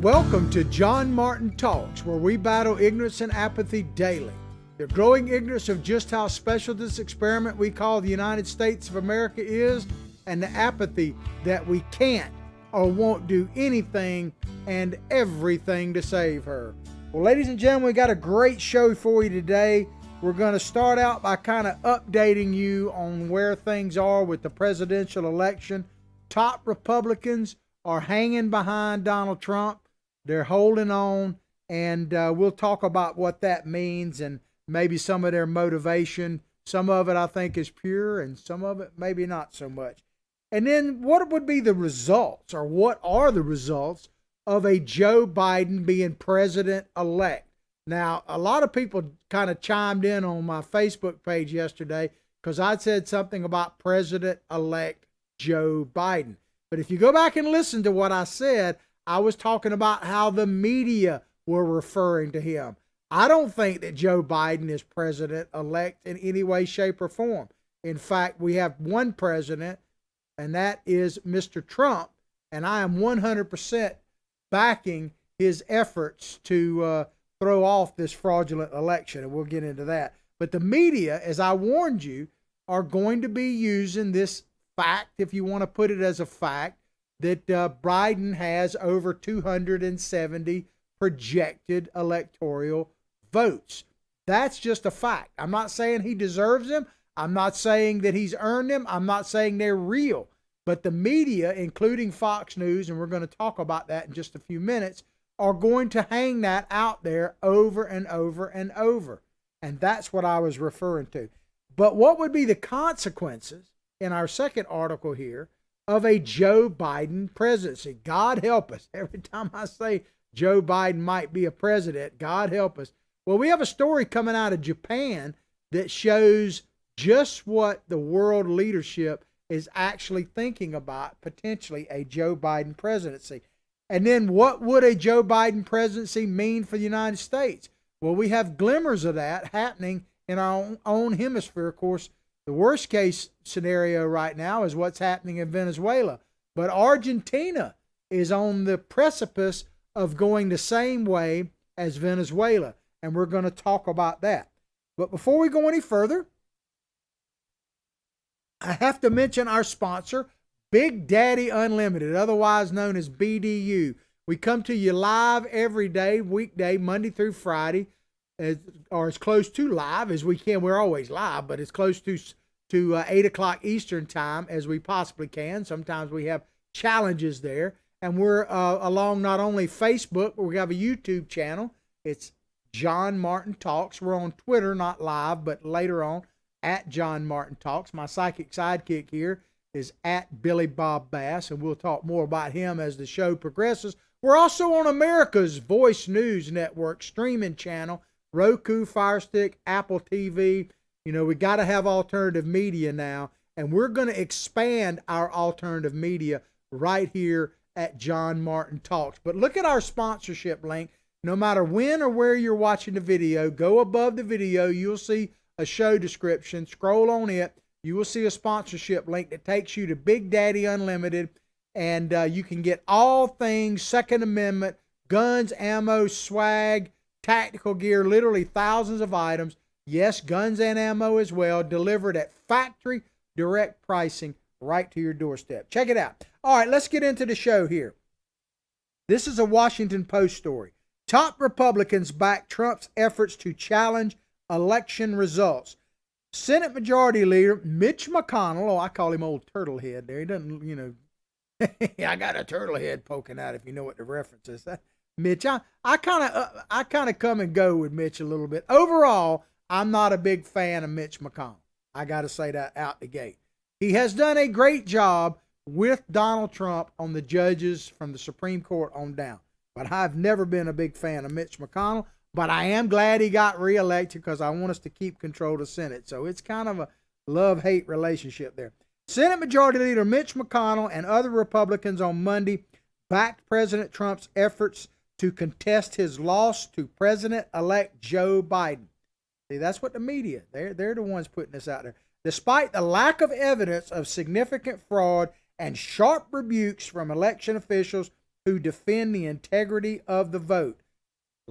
Welcome to John Martin Talks, where we battle ignorance and apathy daily. The growing ignorance of just how special this experiment we call the United States of America is, and the apathy that we can't or won't do anything and everything to save her. Well, ladies and gentlemen, we got a great show for you today. We're going to start out by kind of updating you on where things are with the presidential election. Top Republicans are hanging behind Donald Trump. They're holding on, and we'll talk about what that means and maybe some of their motivation. Some of it I think is pure, and some of it maybe not so much. And then what would be the results, or what are the results of a Joe Biden being president-elect? Now, a lot of people kind of chimed in on my Facebook page yesterday because I said something about President-elect Joe Biden. But if you go back and listen to what I said, I was talking about how the media were referring to him. I don't think that Joe Biden is president-elect in any way, shape, or form. In fact, we have one president, and that is Mr. Trump, and I am 100% backing his efforts to throw off this fraudulent election, and we'll get into that. But the media, as I warned you, are going to be using this fact, if you want to put it as a fact, that Biden has over 270 projected electoral votes. That's just a fact. I'm not saying he deserves them. I'm not saying that he's earned them. I'm not saying they're real. But the media, including Fox News, and we're going to talk about that in just a few minutes, are going to hang that out there over and over and over. And that's what I was referring to. But what would be the consequences in our second article here of a Joe Biden presidency? God help us. Every time I say Joe Biden might be a president, God help us. Well, we have a story coming out of Japan that shows just what the world leadership is actually thinking about potentially a Joe Biden presidency. And then what would a Joe Biden presidency mean for the United States? Well, we have glimmers of that happening in our own hemisphere. Of course, the worst case scenario right now is what's happening in Venezuela. But Argentina is on the precipice of going the same way as Venezuela. And we're going to talk about that. But before we go any further, I have to mention our sponsor, Big Daddy Unlimited, otherwise known as BDU. We come to you live every day, weekday, Monday through Friday, or as close to live as we can. We're always live, but as close to 8 o'clock Eastern time as we possibly can. Sometimes we have challenges there. And we're along not only Facebook, but we have a YouTube channel. It's John Martin Talks. We're on Twitter, not live, but later on, at John Martin Talks. My psychic sidekick here is at Billy Bob Bass, and we'll talk more about him as the show progresses. We're also on America's Voice News Network streaming channel, Roku, Fire Stick, Apple TV. You know, we got to have alternative media now, and we're going to expand our alternative media right here at John Martin Talks. But look at our sponsorship link. No matter when or where you're watching the video, go above the video. You'll see a show description. Scroll on it. You will see a sponsorship link that takes you to Big Daddy Unlimited, and you can get all things Second Amendment, guns, ammo, swag, tactical gear, literally thousands of items. Yes, guns and ammo as well, delivered at factory direct pricing right to your doorstep. Check it out. All right, let's get into the show here. This is a Washington Post story. Top Republicans back Trump's efforts to challenge election results. Senate Majority Leader Mitch McConnell, I call him old turtle head there. He doesn't, I got a turtle head poking out, if you know what the reference is. Mitch, I kind of come and go with Mitch a little bit. Overall, I'm not a big fan of Mitch McConnell. I got to say that out the gate. He has done a great job with Donald Trump on the judges from the Supreme Court on down. But I've never been a big fan of Mitch McConnell. But I am glad he got reelected because I want us to keep control of the Senate. So it's kind of a love-hate relationship there. Senate Majority Leader Mitch McConnell and other Republicans on Monday backed President Trump's efforts to contest his loss to President-elect Joe Biden. See, that's what the media, they're the ones putting this out there. Despite the lack of evidence of significant fraud and sharp rebukes from election officials who defend the integrity of the vote.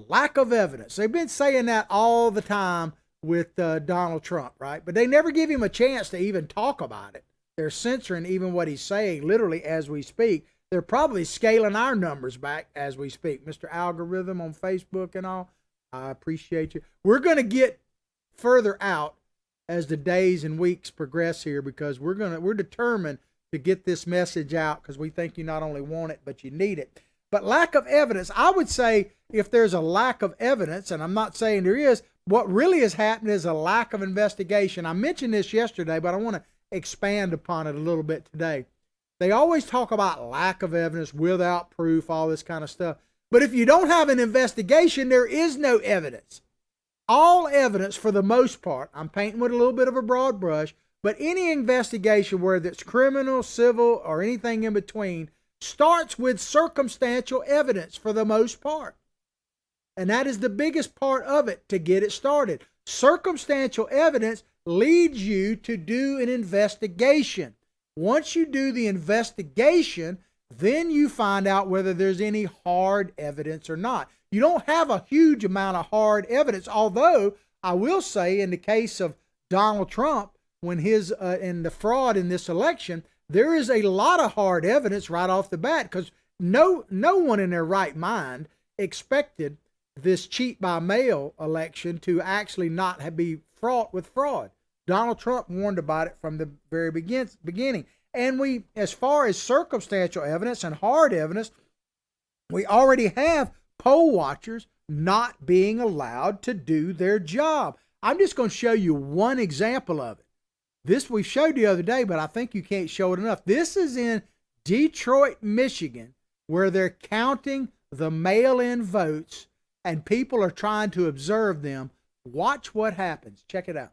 Lack of evidence. They've been saying that all the time with Donald Trump, right? But they never give him a chance to even talk about it. They're censoring even what he's saying, literally, as we speak. They're probably scaling our numbers back as we speak. Mr. Algorithm on Facebook and all, I appreciate you. We're going to get further out as the days and weeks progress here, because we're determined to get this message out, because we think you not only want it, but you need it. But lack of evidence, I would say if there's a lack of evidence, and I'm not saying there is, what really has happened is a lack of investigation. I mentioned this yesterday, but I want to expand upon it a little bit today. They always talk about lack of evidence, without proof, all this kind of stuff. But if you don't have an investigation, there is no evidence. All evidence, for the most part, I'm painting with a little bit of a broad brush, but any investigation, whether it's criminal, civil, or anything in between, starts with circumstantial evidence for the most part. And that is the biggest part of it to get it started. Circumstantial evidence leads you to do an investigation. Once you do the investigation, then you find out whether there's any hard evidence or not. You don't have a huge amount of hard evidence, although I will say in the case of Donald Trump, when in the fraud in this election, there is a lot of hard evidence right off the bat, because no one in their right mind expected this cheat by mail election to actually not be fraught with fraud. Donald Trump warned about it from the very beginning. And as far as circumstantial evidence and hard evidence, we already have poll watchers not being allowed to do their job. I'm just going to show you one example of it. This we showed the other day, but I think you can't show it enough. This is in Detroit, Michigan, where they're counting the mail-in votes and people are trying to observe them. Watch what happens. Check it out.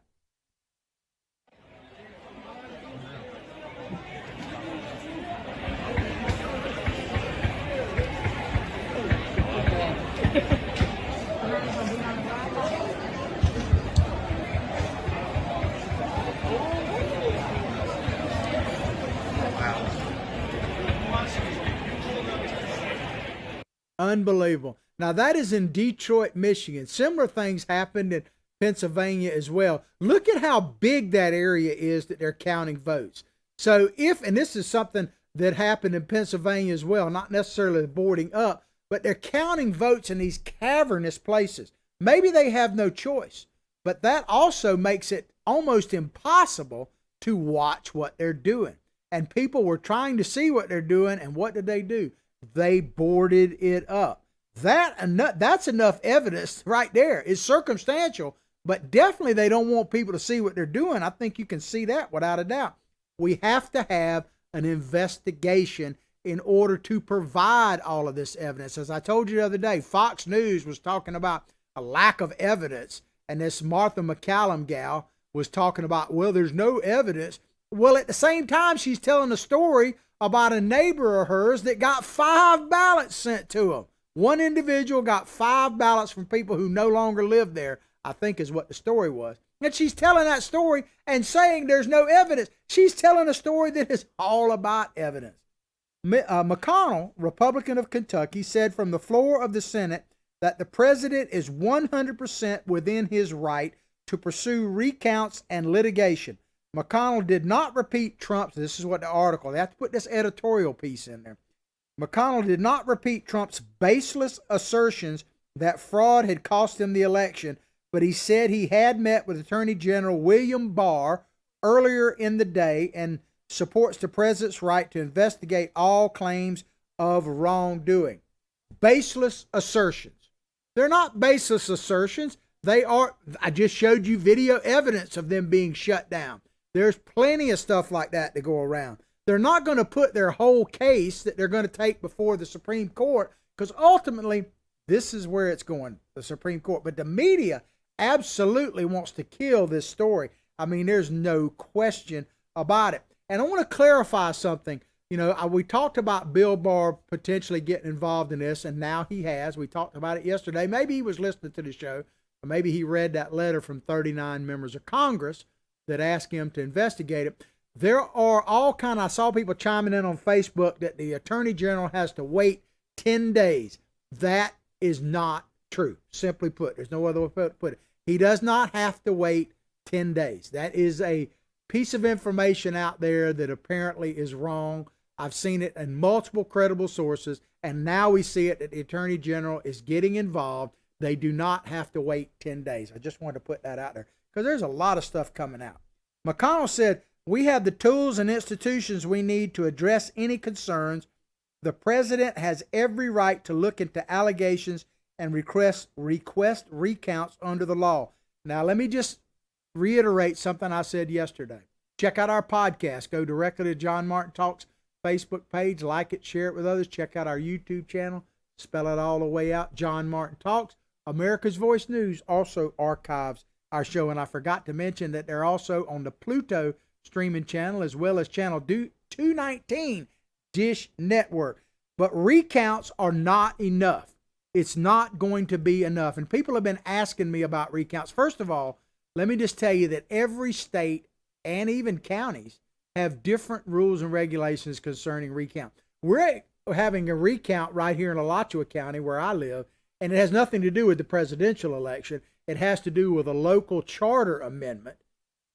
Unbelievable. Now that is in Detroit, Michigan. Similar things happened in Pennsylvania as well. Look at how big that area is that they're counting votes. So and this is something that happened in Pennsylvania as well, not necessarily boarding up, but they're counting votes in these cavernous places. Maybe they have no choice, but that also makes it almost impossible to watch what they're doing. And people were trying to see what they're doing, and what did they do? They boarded it up. That's enough evidence right there. It's circumstantial, but definitely they don't want people to see what they're doing. I think you can see that without a doubt. We have to have an investigation in order to provide all of this evidence. As I told you the other day, Fox News was talking about a lack of evidence, and this Martha McCallum gal was talking about, well, there's no evidence. Well, at the same time, she's telling a story about a neighbor of hers that got 5 ballots sent to him. One individual got 5 ballots from people who no longer live there, I think is what the story was. And she's telling that story and saying there's no evidence. She's telling a story that is all about evidence. McConnell, Republican of Kentucky, said from the floor of the Senate that the president is 100% within his right to pursue recounts and litigation. McConnell did not repeat Trump's, this is what the article, they have to put this editorial piece in there. McConnell did not repeat Trump's baseless assertions that fraud had cost him the election, but he said he had met with Attorney General William Barr earlier in the day and supports the president's right to investigate all claims of wrongdoing. Baseless assertions. They're not baseless assertions. They are, I just showed you video evidence of them being shut down. There's plenty of stuff like that to go around. They're not going to put their whole case that they're going to take before the Supreme Court, because ultimately this is where it's going, the Supreme Court. But the media absolutely wants to kill this story. I mean, there's no question about it. And I want to clarify something. You know, we talked about Bill Barr potentially getting involved in this, and now he has. We talked about it yesterday. Maybe he was listening to the show, or maybe he read that letter from 39 members of Congress that asked him to investigate it. There are all kind of, I saw people chiming in on Facebook that the Attorney General has to wait 10 days. That is not true. Simply put, there's no other way to put it. He does not have to wait 10 days. That is a piece of information out there that apparently is wrong. I've seen it in multiple credible sources, and now we see it that the Attorney General is getting involved. They do not have to wait 10 days. I just wanted to put that out there because there's a lot of stuff coming out. McConnell said, "We have the tools and institutions we need to address any concerns. The president has every right to look into allegations and request recounts under the law." Now, let me just reiterate something I said yesterday. Check out our podcast. Go directly to John Martin Talks Facebook page. Like it, share it with others. Check out our YouTube channel. Spell it all the way out. John Martin Talks. America's Voice News also archives our show. And I forgot to mention that they're also on the Pluto streaming channel as well as channel 219 Dish Network. But recounts are not enough. It's not going to be enough. And people have been asking me about recounts. First of all, let me just tell you that every state and even counties have different rules and regulations concerning recount. We're having a recount right here in Alachua County where I live, and it has nothing to do with the presidential election. It has to do with a local charter amendment.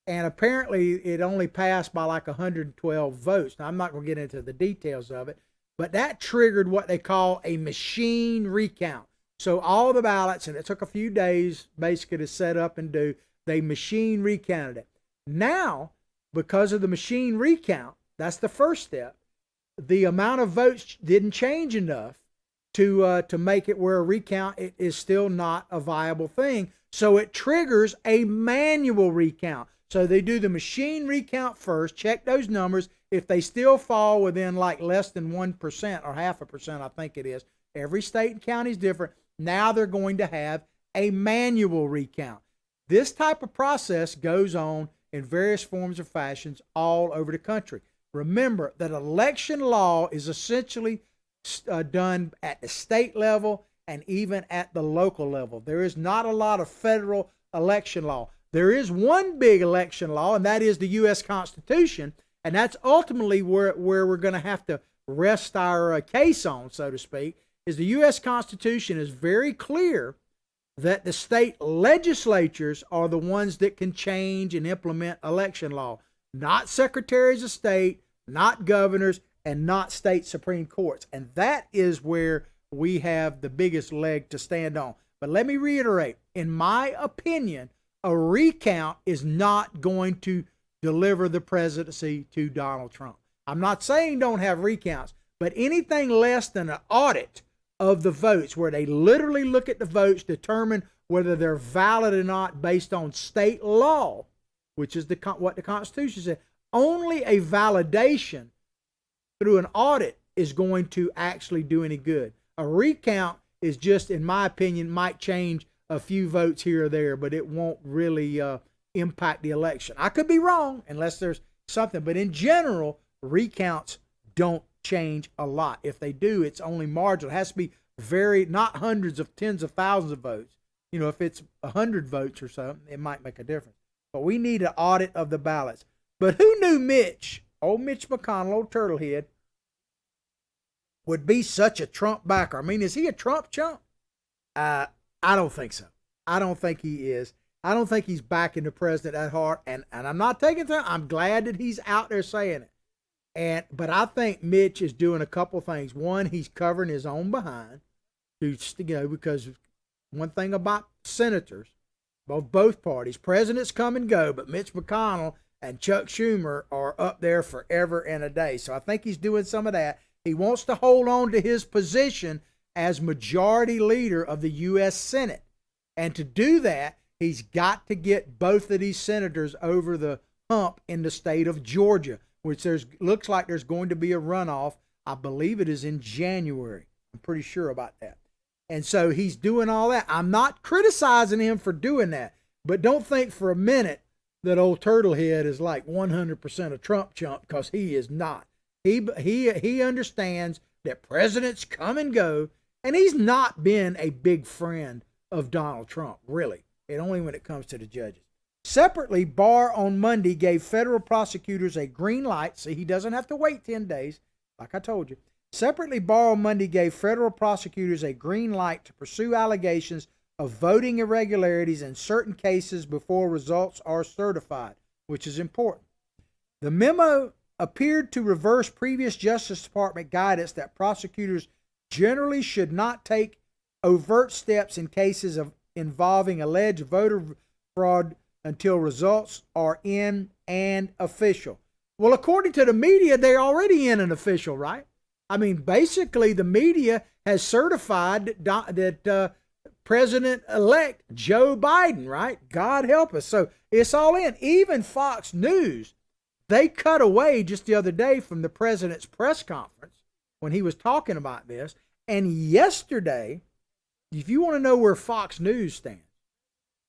And apparently it only passed by like 112 votes. Now, I'm not going to get into the details of it, but that triggered what they call a machine recount. So all the ballots, and it took a few days basically to set up and do, they machine recounted it. Now, because of the machine recount, that's the first step, the amount of votes didn't change enough to make it where a recount is still not a viable thing. So it triggers a manual recount. So they do the machine recount first, check those numbers. If they still fall within like less than 1% or 0.5%, I think it is. Every state and county is different. Now they're going to have a manual recount. This type of process goes on in various forms or fashions all over the country. Remember that election law is essentially done at the state level and even at the local level. There is not a lot of federal election law. There is one big election law, and that is the U.S. Constitution, and that's ultimately where we're going to have to rest our case on, so to speak, is the U.S. Constitution is very clear that the state legislatures are the ones that can change and implement election law, not secretaries of state, not governors, and not state Supreme Courts. And that is where we have the biggest leg to stand on. But let me reiterate, in my opinion, a recount is not going to deliver the presidency to Donald Trump. I'm not saying don't have recounts, but anything less than an audit of the votes, where they literally look at the votes, determine whether they're valid or not based on state law, which is what the Constitution said. Only a validation through an audit is going to actually do any good. A recount is just, in my opinion, might change a few votes here or there, but it won't really impact the election. I could be wrong unless there's something, but in general, recounts don't change a lot. If they do, it's only marginal. It has to be not hundreds of tens of thousands of votes. You know, if it's 100 votes or something, it might make a difference. But we need an audit of the ballots. But who knew Mitch McConnell, old turtlehead, would be such a Trump backer? I mean, is he a Trump chump? I don't think so. I don't think he is. I don't think he's backing the president at heart. And I'm not taking that. I'm glad that he's out there saying it. But I think Mitch is doing a couple things. One, he's covering his own behind, because one thing about senators, both parties, presidents come and go, but Mitch McConnell and Chuck Schumer are up there forever and a day. So I think he's doing some of that. He wants to hold on to his position as majority leader of the U.S. Senate. And to do that, he's got to get both of these senators over the hump in the state of Georgia, which looks like there's going to be a runoff. I believe it is in January. I'm pretty sure about that. And so he's doing all that. I'm not criticizing him for doing that, but don't think for a minute that old turtlehead is like 100% a Trump chump, because he is not. He understands that presidents come and go, and he's not been a big friend of Donald Trump, really, and only when it comes to the judges. Separately, Barr on Monday gave federal prosecutors a green light, so he doesn't have to wait 10 days, like I told you, Separately borrowed Monday gave federal prosecutors a green light to pursue allegations of voting irregularities in certain cases before results are certified, which is important. The memo appeared to reverse previous Justice Department guidance that prosecutors generally should not take overt steps in cases of involving alleged voter fraud until results are in and official. Well, according to the media, they're already in and official, right? I mean, basically, the media has certified that President-elect Joe Biden, right? God help us. So it's all in. Even Fox News, they cut away just the other day from the president's press conference when he was talking about this. And yesterday, if you want to know where Fox News stands,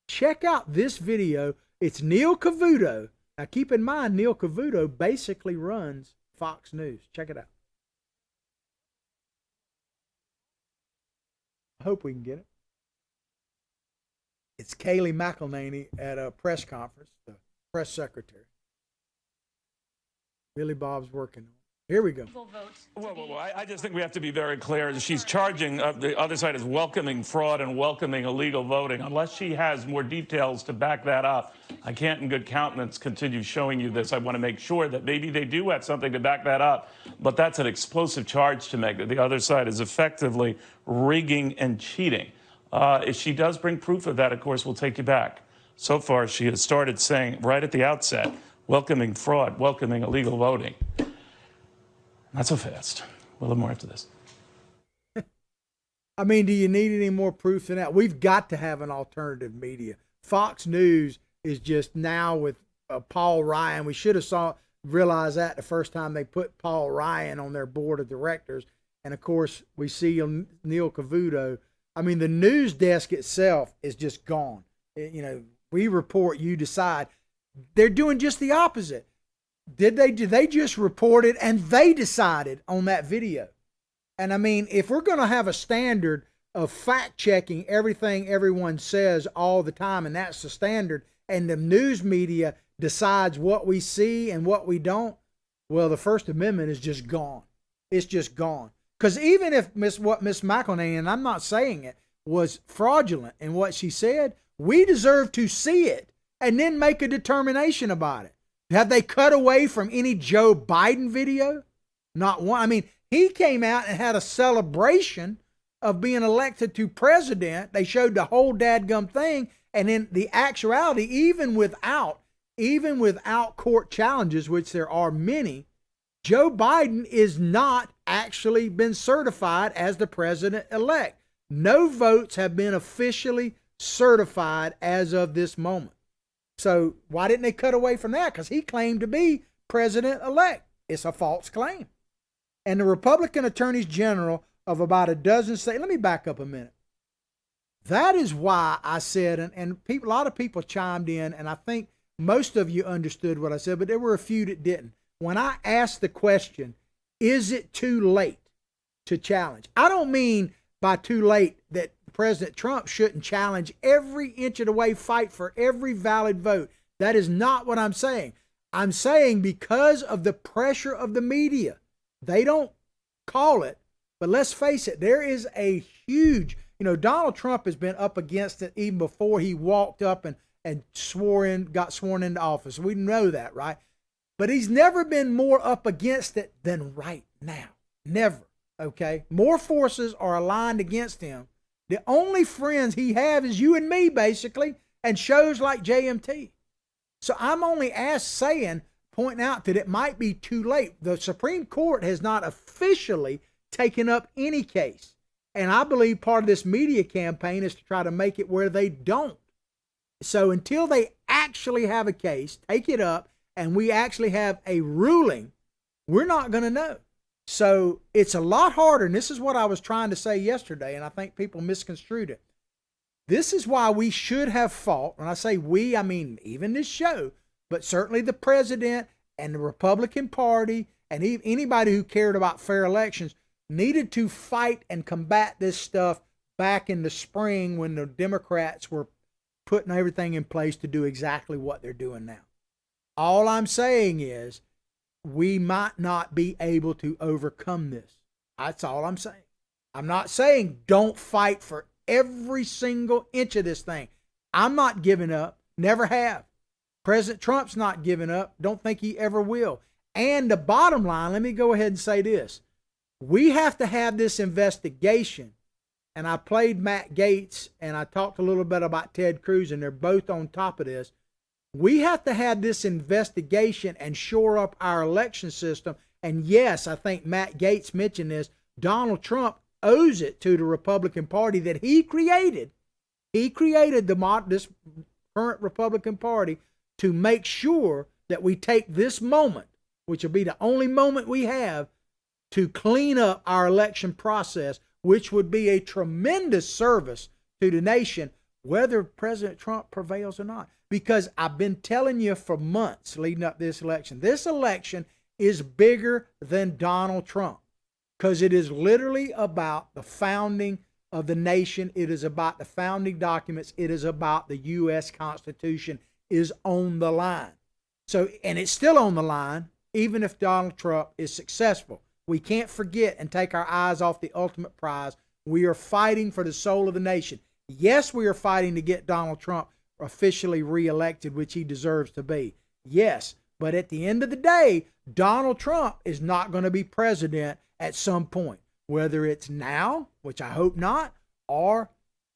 check out this video. It's Neil Cavuto. Now, keep in mind, Neil Cavuto basically runs Fox News. Check it out. I hope we can get it. It's Kayleigh McEnany at a press conference, the press secretary. Billy Bob's working on it. Here we go. Whoa. I just think we have to be very clear. She's charging the other side is welcoming fraud and welcoming illegal voting. Unless she has more details to back that up, I can't in good countenance continue showing you this. I want to make sure that maybe they do have something to back that up. But that's an explosive charge to make, that the other side is effectively rigging and cheating. If she does bring proof of that, of course, we'll take you back. So far, she has started saying right at the outset, welcoming fraud, welcoming illegal voting. Not so fast. We'll have more after this. I mean, do you need any more proof than that? We've got to have an alternative media. Fox News is just now with Paul Ryan. We should have realized that the first time they put Paul Ryan on their board of directors. And of course, we see Neil Cavuto. I mean, the news desk itself is just gone. We report, you decide. They're doing just the opposite. Did they just report it and they decided on that video? And I mean, if we're going to have a standard of fact checking everything everyone says all the time, and that's the standard, and the news media decides what we see and what we don't, well, the First Amendment is just gone. It's just gone. Because even if Miss McElhaney, and I'm not saying it, was fraudulent in what she said, we deserve to see it and then make a determination about it. Have they cut away from any Joe Biden video? Not one. I mean, he came out and had a celebration of being elected to president. They showed the whole dadgum thing. And in the actuality, even without court challenges, which there are many, Joe Biden is not actually been certified as the president-elect. No votes have been officially certified as of this moment. So why didn't they cut away from that? Because he claimed to be president-elect. It's a false claim. And the Republican attorneys general of about a dozen states, let me back up a minute. That is why I said, and a lot of people chimed in, and I think most of you understood what I said, but there were a few that didn't. When I asked the question, is it too late to challenge? I don't mean by too late that President Trump shouldn't challenge every inch of the way, fight for every valid vote. That is not what I'm saying. I'm saying because of the pressure of the media, they don't call it, but let's face it, there is a huge, Donald Trump has been up against it even before he walked up and got sworn into office. We know that, right? But he's never been more up against it than right now. Never. Okay? More forces are aligned against him. The only friends he has is you and me, basically, and shows like JMT. So I'm only pointing out that it might be too late. The Supreme Court has not officially taken up any case. And I believe part of this media campaign is to try to make it where they don't. So until they actually have a case, take it up, and we actually have a ruling, we're not going to know. So it's a lot harder, and this is what I was trying to say yesterday, and I think people misconstrued it. This is why we should have fought. When I say we, I mean even this show, but certainly the president and the Republican Party and anybody who cared about fair elections needed to fight and combat this stuff back in the spring when the Democrats were putting everything in place to do exactly what they're doing now. All I'm saying is we might not be able to overcome this. That's all I'm saying. I'm not saying don't fight for every single inch of this thing. I'm not giving up. Never have. President Trump's not giving up. Don't think he ever will. And the bottom line, let me go ahead and say this. We have to have this investigation. And I played Matt Gaetz and I talked a little bit about Ted Cruz, and they're both on top of this. We have to have this investigation and shore up our election system. And yes, I think Matt Gaetz mentioned this. Donald Trump owes it to the Republican Party that he created. He created this current Republican Party to make sure that we take this moment, which will be the only moment we have, to clean up our election process, which would be a tremendous service to the nation, whether President Trump prevails or not. Because I've been telling you for months leading up this election is bigger than Donald Trump, because it is literally about the founding of the nation. It is about the founding documents. It is about the U.S. Constitution is on the line. So, and it's still on the line, even if Donald Trump is successful. We can't forget and take our eyes off the ultimate prize. We are fighting for the soul of the nation. Yes, we are fighting to get Donald Trump officially reelected, which he deserves to be. Yes, but at the end of the day, Donald Trump is not going to be president at some point, whether it's now, which I hope not, or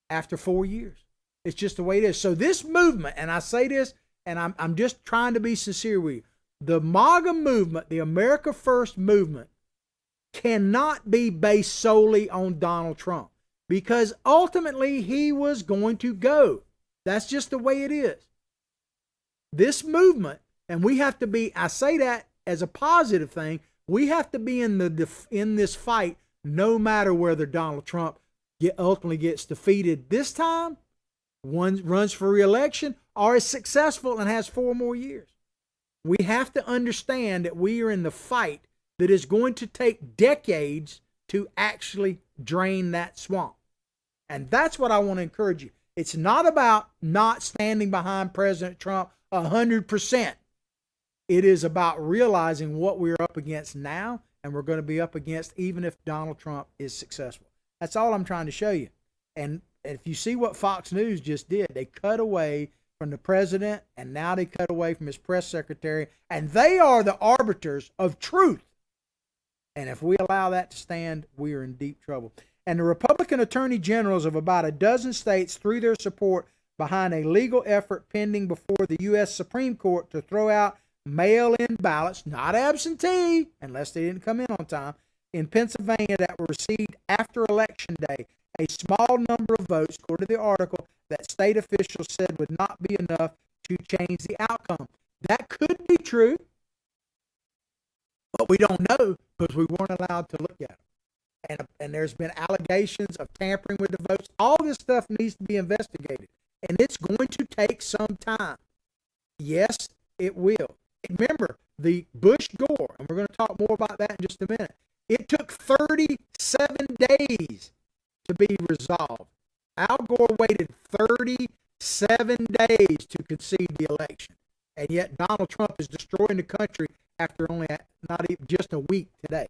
after 4 years. It's just the way it is. So this movement, and I say this, and I'm just trying to be sincere with you, the MAGA movement, the America First movement, cannot be based solely on Donald Trump, because ultimately he was going to go. That's just the way it is. This movement, and we have to be, I say that as a positive thing, we have to be in this fight no matter whether Donald Trump ultimately gets defeated this time, runs for re-election, or is successful and has 4 more years. We have to understand that we are in the fight that is going to take decades to actually drain that swamp. And that's what I want to encourage you. It's not about not standing behind President Trump 100%. It is about realizing what we're up against now, and we're going to be up against even if Donald Trump is successful. That's all I'm trying to show you. And if you see what Fox News just did, they cut away from the president, and now they cut away from his press secretary, and they are the arbiters of truth. And if we allow that to stand, we are in deep trouble. And the Republican attorney generals of about a dozen states threw their support behind a legal effort pending before the U.S. Supreme Court to throw out mail-in ballots, not absentee, unless they didn't come in on time, in Pennsylvania that were received after Election Day. A small number of votes, according to the article, that state officials said would not be enough to change the outcome. That could be true, but we don't know because we weren't allowed to look at them. And there's been allegations of tampering with the votes. All this stuff needs to be investigated, and it's going to take some time. Yes, it will. Remember, the Bush-Gore, and we're going to talk more about that in just a minute, it took 37 days to be resolved. Al Gore waited 37 days to concede the election, and yet Donald Trump is destroying the country after only not even just a week today,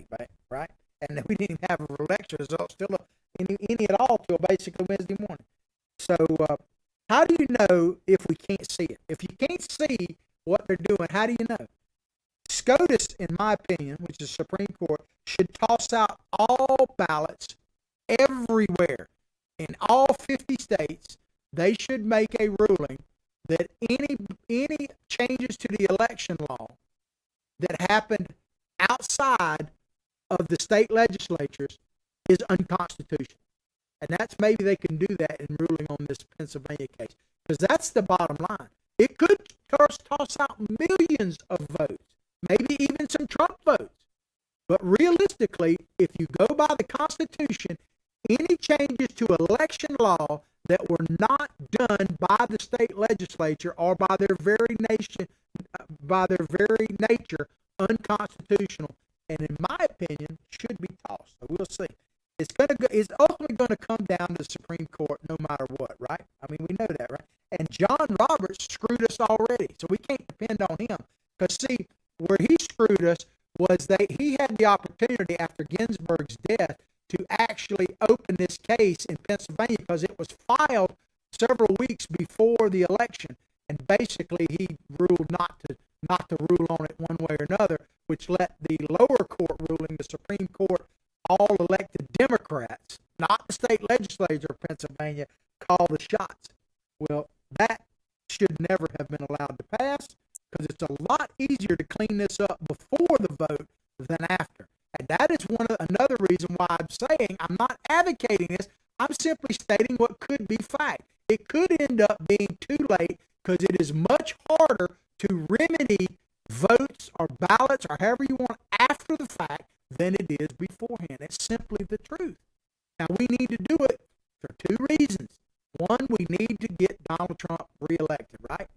right? And we didn't even have a election result still any at all till basically Wednesday morning. So how do you know if we can't see it? If you can't see what they're doing, how do you know? SCOTUS, in my opinion, which is Supreme Court, should toss out all ballots everywhere. In all 50 states, they should make a ruling that any changes to the election law that happened outside of the state legislatures is unconstitutional. And that's maybe they can do that in ruling on this Pennsylvania case. Because that's the bottom line. It could toss out millions of votes, maybe even some Trump votes. But realistically, if you go by the Constitution, any changes to election law that were not done by the state legislature or by their very nature unconstitutional, and in my opinion, should be tossed. So we'll see. It's ultimately going to come down to the Supreme Court no matter what, right? I mean, we know that, right? And John Roberts screwed us already, so we can't depend on him. Because, see, where he screwed us was that he had the opportunity after Ginsburg's death to actually open this case in Pennsylvania because it was filed several weeks before the election, and basically he ruled not to rule on it one way or another, which let the lower court ruling, the Supreme Court, all elected Democrats, not the state legislature of Pennsylvania, call the shots. Well, that should never have been allowed to pass because it's a lot easier to clean this up before the vote than after. And that is another reason why I'm saying I'm not advocating this. I'm simply stating what could be fact. It could end up being too late because it is much harder to remedy votes or ballots or however you want after the fact than it is beforehand. It's simply the truth. Now, we need to do it for two reasons. One, we need to get Donald Trump reelected, right?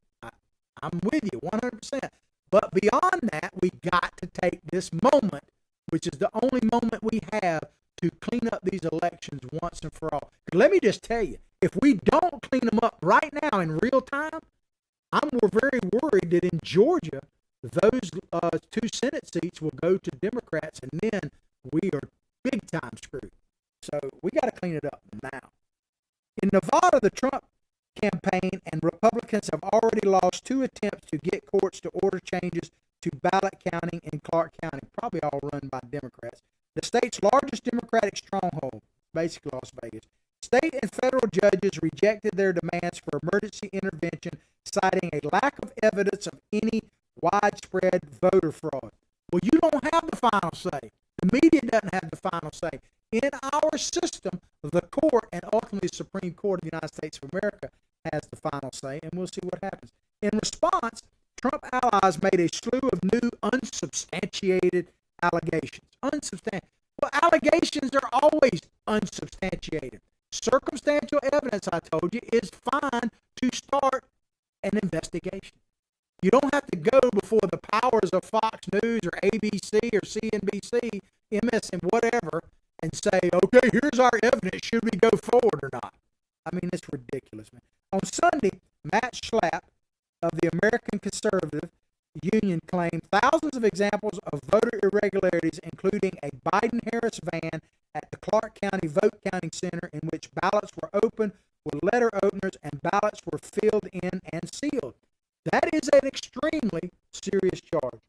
I'm with you 100%. But beyond that, we got to take this moment, which is the only moment we have to clean up these elections once and for all. Let me just tell you, if we don't clean them up right now in real time, we're very worried that in Georgia, those two Senate seats will go to Democrats, and then we are big time screwed. So we got to clean it up now. In Nevada, the Trump campaign and Republicans have already lost two attempts to get courts to order changes to ballot counting in Clark County, probably all run by Democrats. The state's largest Democratic stronghold, basically Las Vegas. State and federal judges rejected their demands for emergency intervention, citing a lack of evidence of any widespread voter fraud. Well, you don't have the final say. The media doesn't have the final say. In our system, the court and ultimately the Supreme Court of the United States of America has the final say, and we'll see what happens. In response, Trump allies made a slew of new unsubstantiated allegations. Well, allegations are always unsubstantiated. Circumstantial evidence, I told you, is fine to start an investigation. You don't have to go before the powers of Fox News or ABC or CNBC, MSN, whatever, and say, okay, here's our evidence. Should we go forward or not? I mean, it's ridiculous, man. On Sunday, Matt Schlapp of the American Conservative Union claimed thousands of examples of voter irregularities, including a Biden-Harris van at the Clark County Vote Counting Center in which ballots were opened with letter openers and ballots were filled in and sealed. That is an extremely serious charge.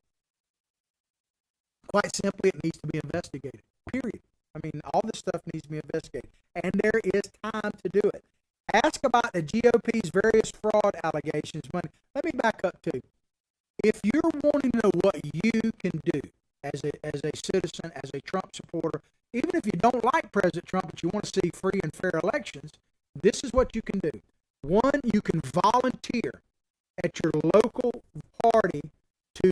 Quite simply, it needs to be investigated, period. I mean, all this stuff needs to be investigated, and there is time to do it. Ask about the GOP's various fraud allegations. Let me back up too. If you're wanting to know what you can do as a citizen, as a Trump supporter, even if you don't like President Trump, but you want to see free and fair elections, this is what you can do. One, you can volunteer at your local party to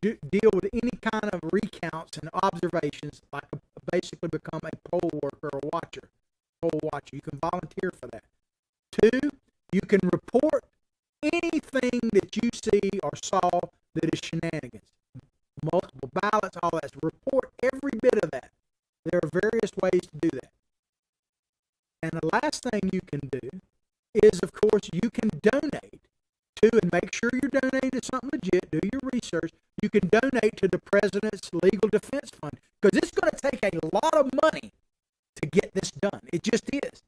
deal with any kind of recounts and observations, like basically become a poll worker or watcher. You can volunteer for that. Two, you can report anything that you see or saw that is shenanigans. Multiple ballots, all that. Report every bit of that. There are various ways to do that. And the last thing you can do is, of course, you can donate to, and make sure you're donating to something legit, do your research. You can donate to the President's Legal Defense Fund, because it's going to take a lot of money to get this done. It just is.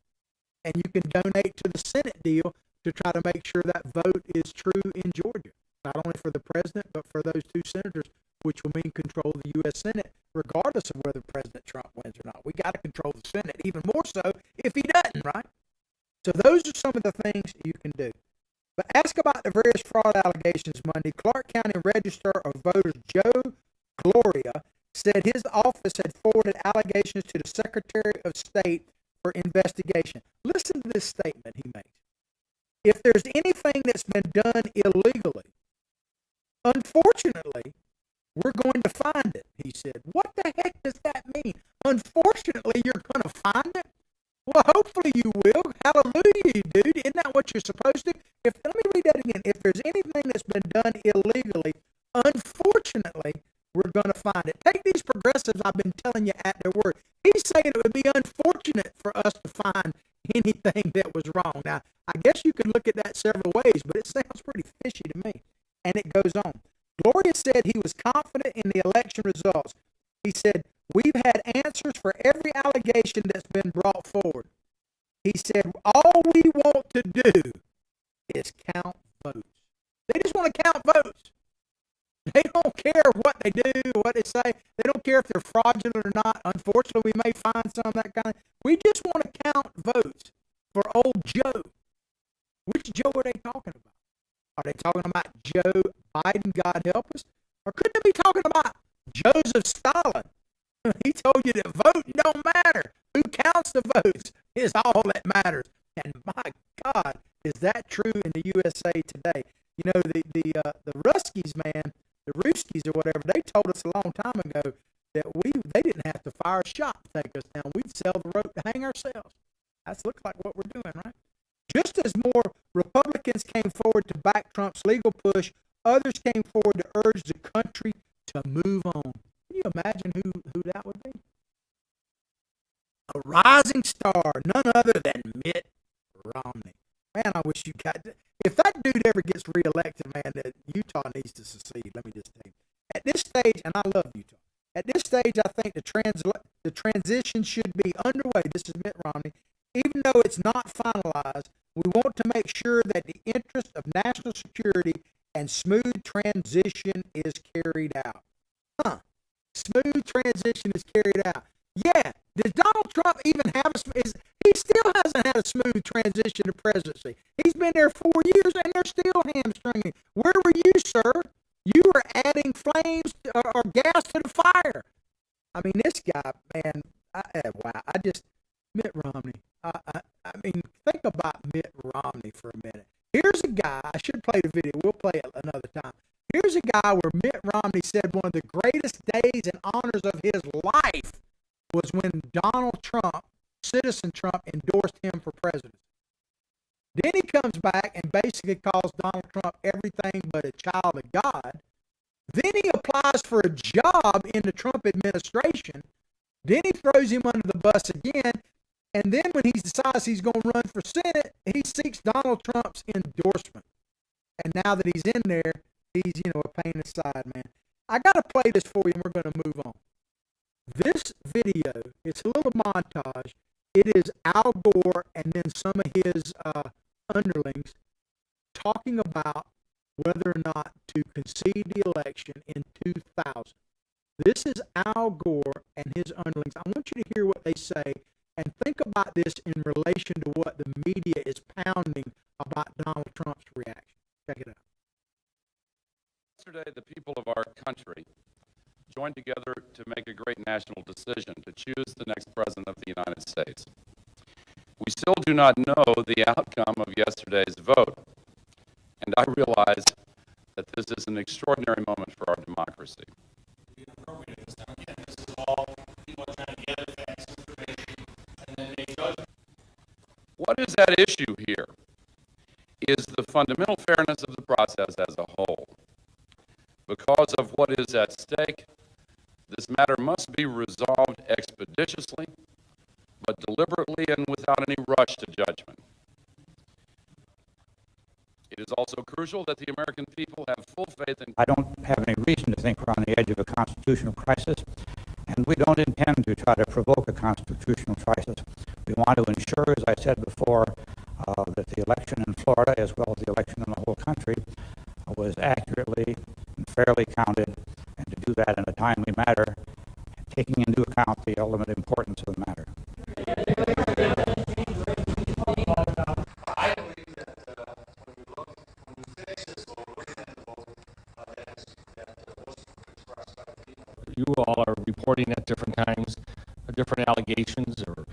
And you can donate to the Senate deal to try to make sure that vote is true in Georgia, not only for the president, but for those two senators, which will mean control of the U.S. Senate, regardless of whether President Trump wins or not. We got to control the Senate, even more so if he doesn't, right? So those are some of the things you can do. But ask about the various fraud allegations Monday. Clark County Register of Voters Joe Gloria said his office had forwarded allegations to the Secretary of State for investigation. Listen to this statement he makes. If there's anything that's been done illegally, unfortunately, we're going to find it, he said. What the heck does that mean? Unfortunately, you're going to find it? Well, hopefully you will. Hallelujah, dude. Isn't that what you're supposed to? Let me read that again. If there's anything that's been done illegally, unfortunately, we're going to find it. Take these progressives I've been telling you at their word. He's saying it would be unfortunate for us to find anything that was wrong. Now, I guess you could look at that several ways, but it sounds pretty fishy to me. And it goes on. Gloria said he was confident in the election results. He said, we've had answers for every allegation that's been brought forward. He said, all we want to do is count votes. They just want to count votes. They don't care what they do, what they say. They don't care if they're fraudulent or not. Unfortunately, we may find some of that kind of. We just want to count votes for old Joe. Which Joe are they talking about? Are they talking about Joe Biden, God help us? Or could they be talking about Joseph Stalin? He told you that voting don't matter. Who counts the votes is all that matters. And my God, is that true in the USA today? You know, the Ruskies, man, the Ruskies or whatever, they told us a long time ago that they didn't have to fire a shot to take us down. We'd sell the rope to hang ourselves. That looks like what we're doing, right? Just as more Republicans came forward to back Trump's legal push, others came forward to urge the country to move on. Can you imagine who that would be? A rising star, none other than Mitt Romney. Man, I wish you got. If that dude ever gets reelected, man, that Utah needs to secede. Let me just tell you. At this stage, and I love Utah. At this stage, I think the transition should be underway. This is Mitt Romney. Even though it's not finalized, we want to make sure that the interest of national security and smooth transition is carried out. Smooth transition is carried out. Yeah. Does Donald Trump even have he still hasn't had a smooth transition to presidency. He's been there 4 years and they're still hamstringing. Where were you, sir? You were adding flames or gas to the fire. I mean, this guy, man, Mitt Romney. I mean, think about Mitt Romney for a minute. Here's a guy, I should play the video, we'll play it another time. Here's a guy where Mitt Romney said one of the greatest days and honors of his life was when Donald Trump, Citizen Trump, endorsed him for president. Then he comes back and basically calls Donald Trump everything but a child of God. Then he applies for a job in the Trump administration. Then he throws him under the bus again. And then when he decides he's going to run for Senate, he seeks Donald Trump's endorsement. And now that he's in there, he's, a pain in the side, man. I got to play this for you, and we're going to move on. This video, it's a little montage. It is Al Gore and then some of his underlings talking about whether or not to concede the election in 2000. This is Al Gore and his underlings. I want you to hear what they say and think about this in relation to what the media is pounding about Donald Trump's reaction. Check it out. Yesterday, the people of our country joined together to make a great national decision to choose the next president of the United States. We still do not know the outcome of yesterday's vote, and I realize that this is an extraordinary moment for our democracy. This is all people trying to gather facts, information, and then make judgment. What is at issue here is the fundamental fairness of the process as a whole. Because of what is at stake, this matter must be resolved expeditiously, but deliberately and without any rush to judgment. It is also crucial that the American people have full faith in. I don't have any reason to think we're on the edge of a constitutional crisis, and we don't intend to try to provoke a constitutional crisis. We want to ensure, as I said before, that the election in Florida, as well as the election in the whole country, was accurately and fairly counted, and to do that in a timely manner, taking into account the ultimate importance of the matter. I believe that when we finish this vote, we're going to vote that was expressed by the people. You all are reporting at different times different allegations or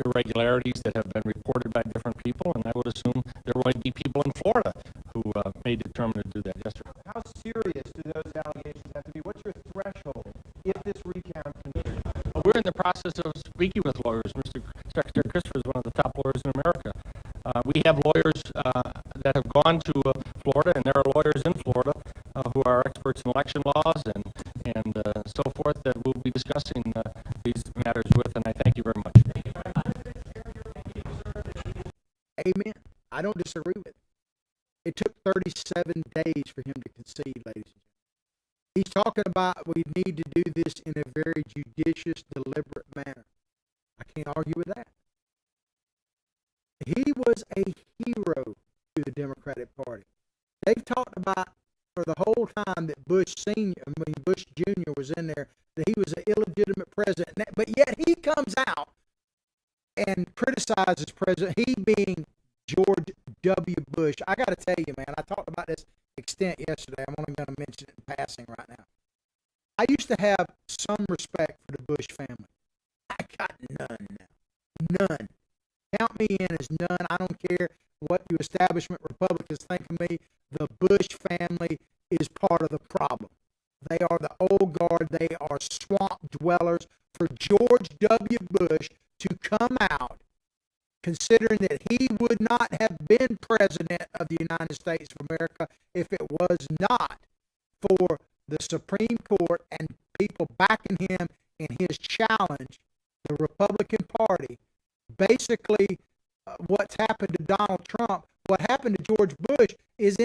irregularities that have been reported by different people, and I would assume there will be people in Florida who may determine to do that yesterday. How serious do those allegations have to be? What's your threshold if this recount continues? Well, we're in the process of speaking with lawyers. Mr. Secretary Christopher is one of the top lawyers in America. We have lawyers that have gone to Florida, and there are lawyers in Florida who are experts in election laws and so forth that we'll be discussing these matters with, and I thank you very much. Amen. I don't disagree with it. It took 37 days for him to concede, ladies and gentlemen. He's talking about we need to do this in a very judicious, deliberate manner. I can't argue with that. He was a hero to the Democratic Party. They've talked about for the whole time that Bush Jr. was in there, that he was an illegitimate president. But yet he comes out and criticizes President, he being George W. Bush. I got to tell you, man, I talked about this extent yesterday. I'm only going to mention it in passing right now. I used to have some respect for the Bush family. I got none now. None. Count me in as none. I don't care what you establishment Republicans think of me. The Bush family is part of the problem. They are the old guard. They are swamp dwellers. For George W. Bush to come out, considering that he would not have been president of the United States of America if it was not for the Supreme Court and people backing him in his challenge, the Republican Party. Basically, what's happened to Donald Trump, what happened to George Bush is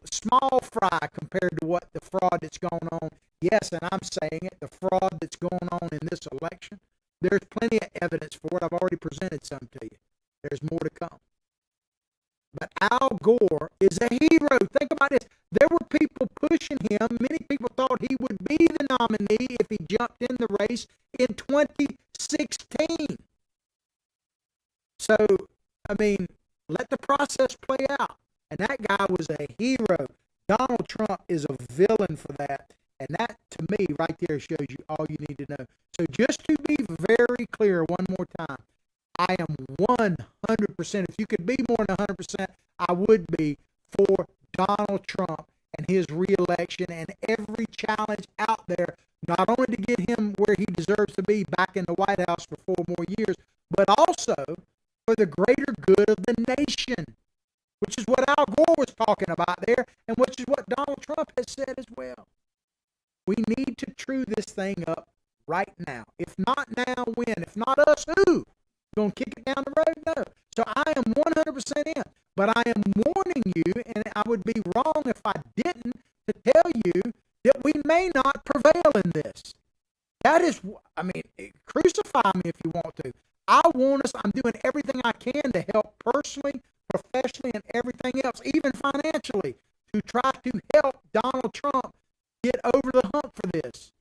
small fry compared to what the fraud that's going on. Yes, and I'm saying it, the fraud that's going on in this election. There's plenty of evidence for it. I've already presented some to you. There's more to come. But Al Gore is a hero. Think about this. There were people pushing him. Many people thought he would be the nominee if he jumped in the race in 2016. So, I mean, let the process play out. And that guy was a hero. Donald Trump is a villain for that. And that, to me, right there shows you all you need to know. So just to be very clear one more time, I am 100%, if you could be more than 100%, I would be for Donald Trump and his reelection and every challenge out there, not only to get him where he deserves to be back in the White House for 4 more years, but also for the greater good of the nation, which is what Al Gore was talking about there, and which is what Donald Trump has said as well. We need to true this thing up right now. If not now, when? If not us, who? Going to kick it down the road? No. So I am 100% in. But I am warning you, and I would be wrong if I didn't, to tell you that we may not prevail in this. That is, I mean, crucify me if you want to. I want us, I'm doing everything I can to help personally, professionally, and everything else, even financially, to try to help Donald Trump get over the hump for this.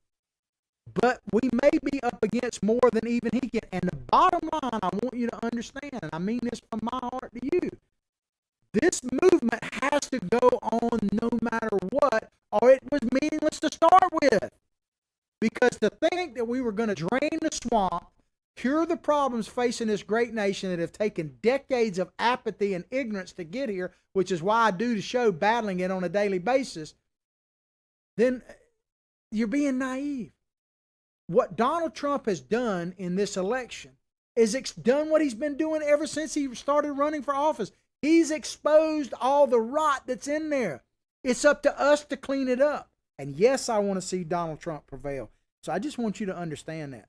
But we may be up against more than even he can. And the bottom line, I want you to understand, and I mean this from my heart to you, this movement has to go on no matter what, or it was meaningless to start with. Because to think that we were going to drain the swamp, cure the problems facing this great nation that have taken decades of apathy and ignorance to get here, which is why I do the show battling it on a daily basis, then you're being naive. What Donald Trump has done in this election is done what he's been doing ever since he started running for office. He's exposed all the rot that's in there. It's up to us to clean it up. And yes, I want to see Donald Trump prevail. So I just want you to understand that.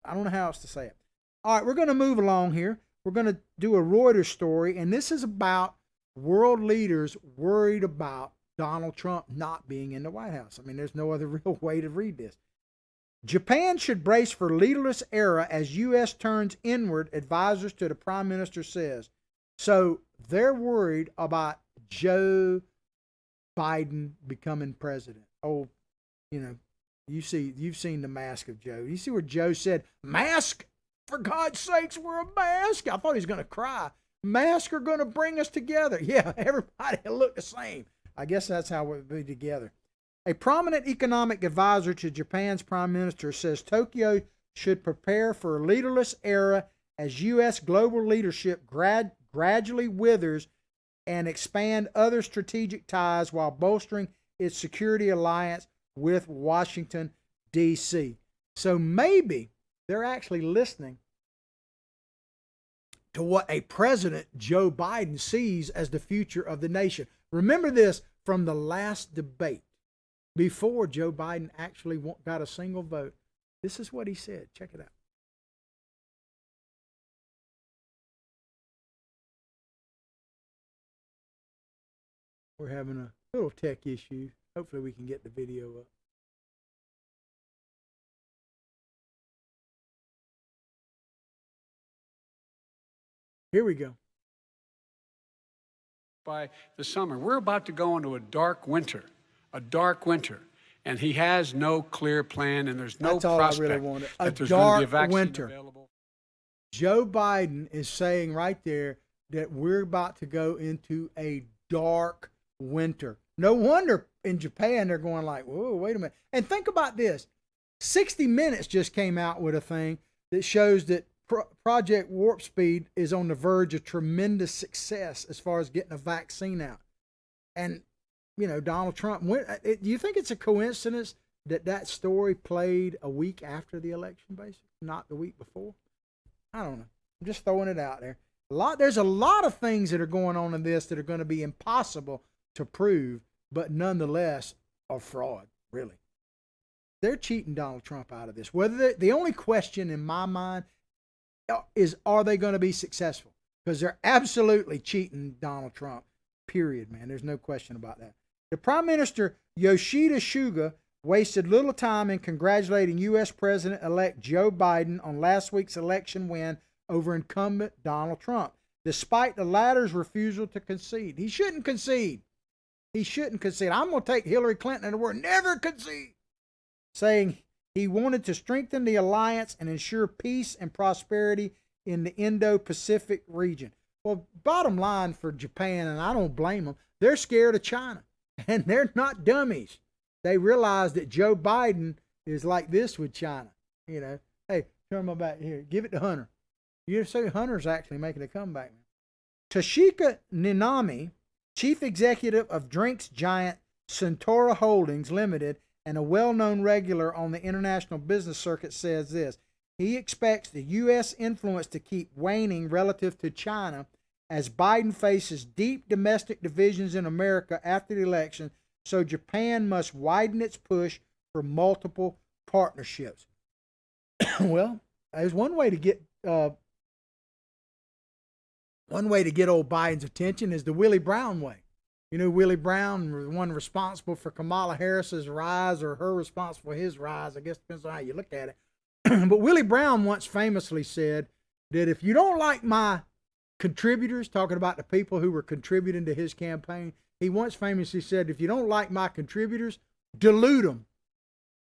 I don't know how else to say it. All right, we're going to move along here. We're going to do a Reuters story, and this is about world leaders worried about Donald Trump not being in the White House. I mean, there's no other real way to read this. Japan should brace for leaderless era as U.S. turns inward, advisors to the Prime Minister says. So they're worried about Joe Biden becoming president. Oh, you know, you've seen the mask of Joe. You see where Joe said, mask? For God's sakes, wear a mask. I thought he was going to cry. Masks are going to bring us together. Yeah, everybody will look the same. I guess that's how we'll be together. A prominent economic advisor to Japan's prime minister says Tokyo should prepare for a leaderless era as U.S. global leadership gradually withers and expand other strategic ties while bolstering its security alliance with Washington, D.C. So maybe they're actually listening to what a president, Joe Biden, sees as the future of the nation. Remember this from the last debate. Before Joe Biden actually got a single vote, this is what he said. Check it out. We're having a little tech issue. Hopefully we can get the video up. Here we go. By the summer, we're about to go into a dark winter, and he has no clear plan, and there's no That's all prospect I really wanted. that A there's going to be a dark vaccine winter. available. Joe Biden is saying right there that we're about to go into a dark winter. No wonder in Japan they're going like, whoa, wait a minute. And think about this. 60 Minutes just came out with a thing that shows that Project Warp Speed is on the verge of tremendous success as far as getting a vaccine out. And, you know, Donald Trump, do you think it's a coincidence that that story played a week after the election, basically, not the week before? I don't know. I'm just throwing it out there. There's a lot of things that are going on in this that are going to be impossible to prove, but nonetheless are fraud, really. They're cheating Donald Trump out of this. The only question in my mind is, are they going to be successful? Because they're absolutely cheating Donald Trump, period, man. There's no question about that. The Prime Minister, Yoshida Suga, wasted little time in congratulating U.S. President-elect Joe Biden on last week's election win over incumbent Donald Trump, despite the latter's refusal to concede. He shouldn't concede. He shouldn't concede. I'm going to take Hillary Clinton in the word, never concede, saying he wanted to strengthen the alliance and ensure peace and prosperity in the Indo-Pacific region. Well, bottom line for Japan, and I don't blame them, they're scared of China, and they're not dummies. They realize that Joe Biden is like this with China. You know, hey, turn my back here. Give it to Hunter. You see, Hunter's actually making a comeback. Toshika Ninami, chief executive of drinks giant Centaura Holdings Limited and a well-known regular on the international business circuit, says this. He expects the U.S. influence to keep waning relative to China as Biden faces deep domestic divisions in America after the election, so Japan must widen its push for multiple partnerships. Well, there's one way to get old Biden's attention is the Willie Brown way. You know, Willie Brown, the one responsible for Kamala Harris's rise, or her responsible for his rise. I guess depends on how you look at it. But Willie Brown once famously said that if you don't like my contributors, talking about the people who were contributing to his campaign, he once famously said, if you don't like my contributors, dilute them.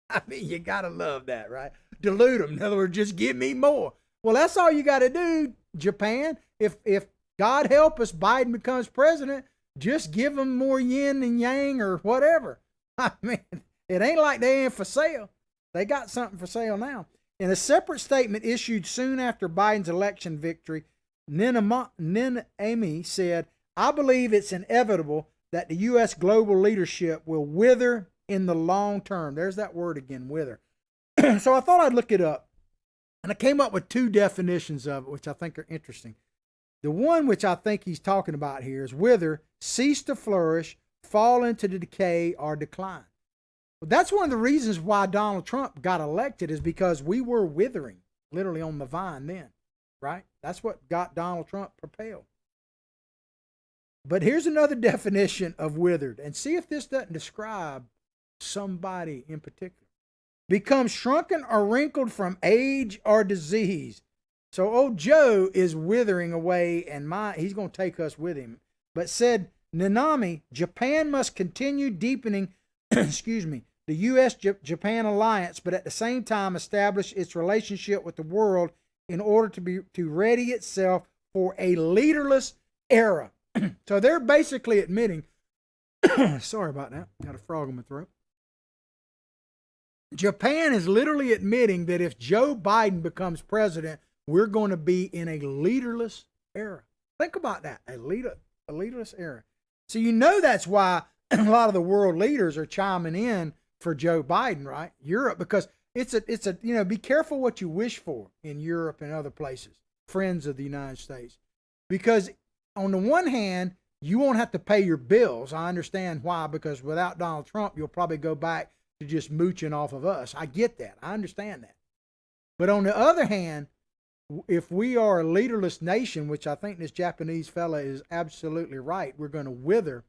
I mean, you got to love that, right? Dilute them. In other words, just give me more. Well, that's all you got to do, Japan. If God help us, Biden becomes president, just give them more yin and yang or whatever. I mean, it ain't like they ain't for sale. They got something for sale now. In a separate statement issued soon after Biden's election victory, Ninami said, I believe it's inevitable that the U.S. global leadership will wither in the long term. There's that word again, wither. So I thought I'd look it up. And I came up with two definitions of it, which I think are interesting. The one which I think he's talking about here is wither, cease to flourish, fall into the decay, or decline. Well, that's one of the reasons why Donald Trump got elected, is because we were withering, literally on the vine then, right? That's what got Donald Trump propelled. But here's another definition of withered, and see if this doesn't describe somebody in particular. Become shrunken or wrinkled from age or disease. So old Joe is withering away, and he's going to take us with him. But said Ninami, Japan must continue deepening, the U.S.-Japan alliance, but at the same time establish its relationship with the world in order to ready itself for a leaderless era. So they're basically admitting, sorry about that, got a frog in my throat. Japan is literally admitting that if Joe Biden becomes president, we're going to be in a leaderless era. Think about that, a leaderless era. So you know that's why a lot of the world leaders are chiming in for Joe Biden, right? Europe, because it's a be careful what you wish for in Europe and other places, friends of the United States. Because on the one hand, you won't have to pay your bills. I understand why, because without Donald Trump, you'll probably go back to just mooching off of us. I get that. I understand that. But on the other hand, if we are a leaderless nation, which I think this Japanese fella is absolutely right, we're going to wither,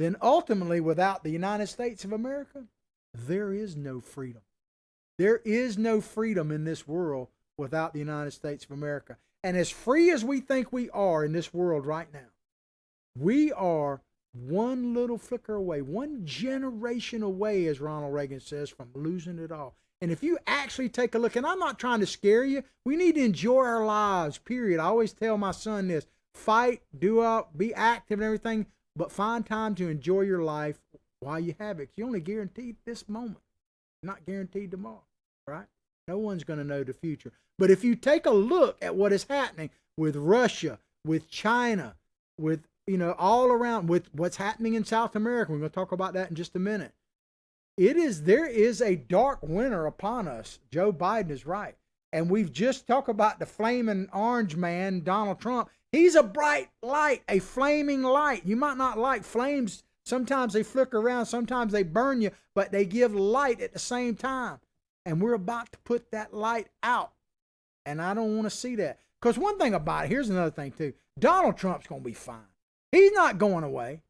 then ultimately, without the United States of America, there is no freedom. There is no freedom in this world without the United States of America. And as free as we think we are in this world right now, we are one little flicker away, one generation away, as Ronald Reagan says, from losing it all. And if you actually take a look, and I'm not trying to scare you, we need to enjoy our lives, period. I always tell my son this: fight, do up, be active and everything, but find time to enjoy your life while you have it. You're only guaranteed this moment, not guaranteed tomorrow, right? No one's going to know the future. But if you take a look at what is happening with Russia, with China, with, all around, with what's happening in South America, we're going to talk about that in just a minute. There is a dark winter upon us. Joe Biden is right. And we've just talked about the flaming orange man, Donald Trump. He's a bright light, a flaming light. You might not like flames. Sometimes they flicker around, sometimes they burn you, but they give light at the same time. And we're about to put that light out. And I don't want to see that. Because one thing about it, here's another thing too. Donald Trump's going to be fine. He's not going away.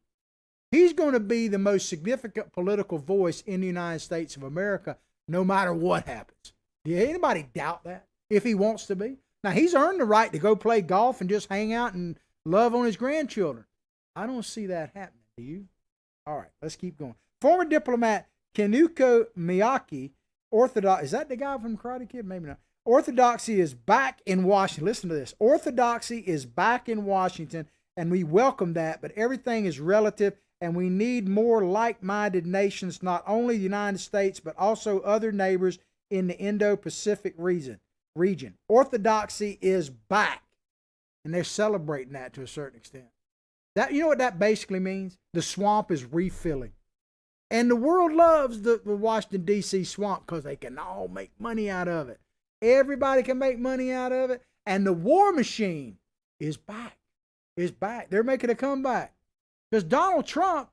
He's going to be the most significant political voice in the United States of America, no matter what happens. Did anybody doubt that? If he wants to be? Now, he's earned the right to go play golf and just hang out and love on his grandchildren. I don't see that happening. Do you? All right, let's keep going. Former diplomat Kenuko Miyake, Orthodox, is that the guy from Karate Kid? Maybe not. Orthodoxy is back in Washington. Listen to this. Orthodoxy is back in Washington, and we welcome that, but everything is relative, and we need more like-minded nations, not only the United States, but also other neighbors in the Indo-Pacific region. Orthodoxy is back, and they're celebrating that to a certain extent. That, you know what that basically means? The swamp is refilling. And the world loves the Washington, D.C. swamp because they can all make money out of it. Everybody can make money out of it. And the war machine is back. Is back. They're making a comeback. Because Donald Trump,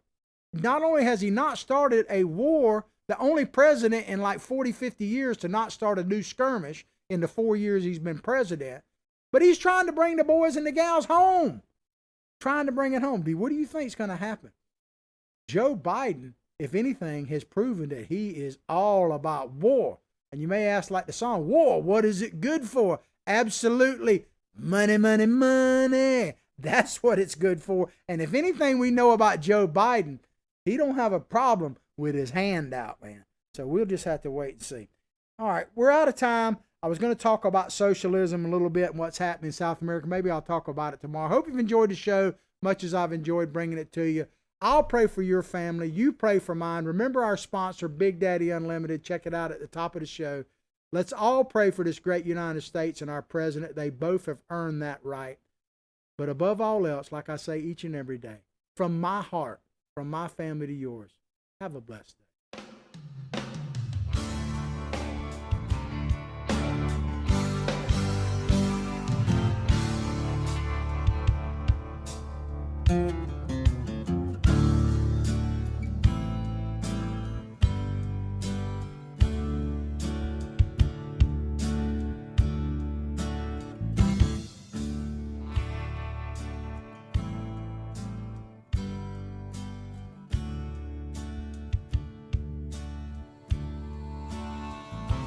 not only has he not started a war, the only president in like 40, 50 years to not start a new skirmish in the 4 years he's been president, but he's trying to bring the boys and the gals home. Trying to bring it home. What do you think is going to happen? Joe Biden, if anything, has proven that he is all about war. And you may ask, like the song, war, what is it good for? Absolutely. Money, money, money. That's what it's good for. And if anything we know about Joe Biden, he don't have a problem with his hand out, man. So we'll just have to wait and see. All right, we're out of time. I was going to talk about socialism a little bit and what's happening in South America. Maybe I'll talk about it tomorrow. Hope you've enjoyed the show much as I've enjoyed bringing it to you. I'll pray for your family. You pray for mine. Remember our sponsor, Big Daddy Unlimited. Check it out at the top of the show. Let's all pray for this great United States and our president. They both have earned that right. But above all else, like I say each and every day, from my heart, from my family to yours, have a blessed day.